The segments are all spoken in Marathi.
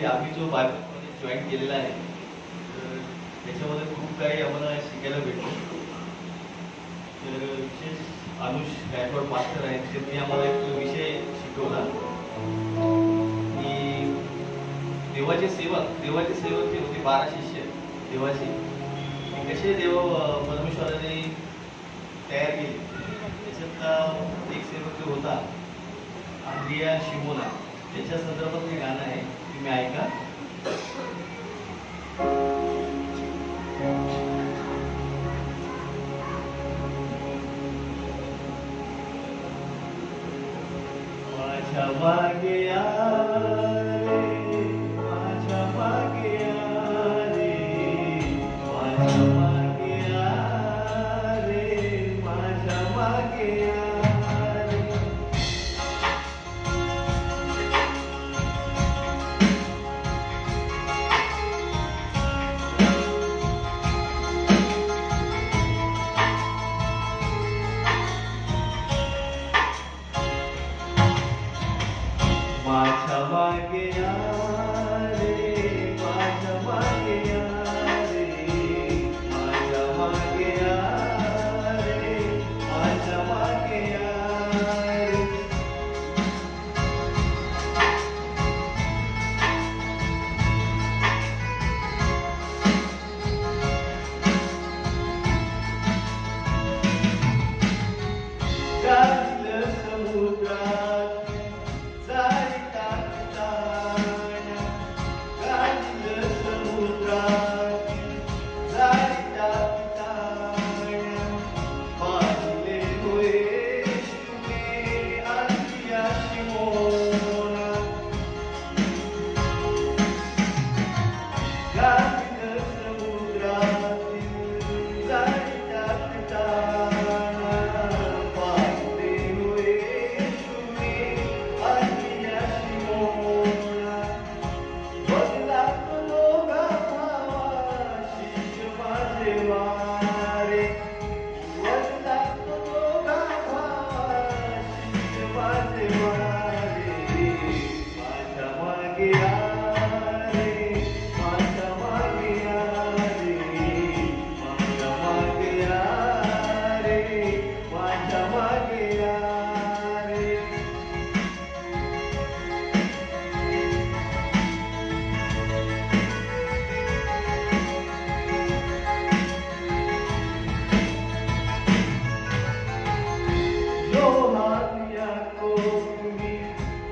आम्ही जो बायपासमध्ये जॉईन केलेला आहे तर त्याच्यामध्ये खूप काही आम्हाला शिकायला भेटलं. तर विशेष अनुष गायकवाड मास्टर आहेत, त्यांनी आम्हाला एक विषय शिकवला की देवाचे सेवक जे होते 12 शिष्य देवाचे, ते कसे परमेश्वराने तयार केले. त्याच्यातला एक सेवक जो होता आंद्रिया शिमोना, त्याच्या संदर्भात हे गाणं आहे, तुम्ही ऐका. माझ्या मागे या रे, माझ्या मागे या रे, माझ्या मागे या रे, माझ्या मागे या रे. माझ्या मागे या रे, माझ्या मागे या रे, माझ्या मागे या रे, माझ्या मागे या रे. गाडीलं समुद्रात जाळी टाकताना, गाडीलं समुद्रात जाळी टाकताना, पाहिले होय येशूने आंद्रिया शिमोना. गाडीलं समुद्रात जाळी टाकताना, पाहिले होय येशूने आंद्रिया शिमोना. बदला तो दोघा भावा, शिष्य माझे वारे. बदला तो दोघा भावा, शिष्य माझे वारे. माझ्या मागे या रे, माझ्या मागे या रे, माझ्या मागे या रे, माझ्या मागे या रे. योहान याकोब तुम्ही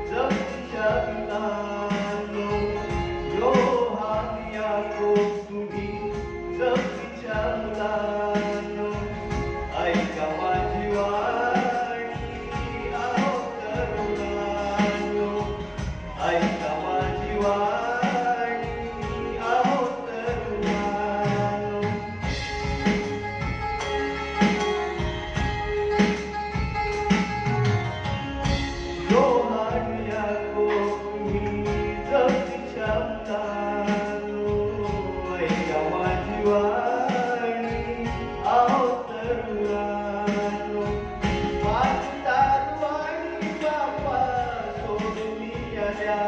जगतीच्या पितांनो, योहान याकोब तुम्ही जगतीच्या मुलांनो, ऐका माझी वाणी आहो तरुणांनो, ऐका माझी वाणी आहो तरुणांनो. योहान याकोब तुम्ही जगतीच्या मुलांनो, ऐका माझी वाणी आहो तरुणांनो. माझी दारू आणि बापा सोडून मी आल्या,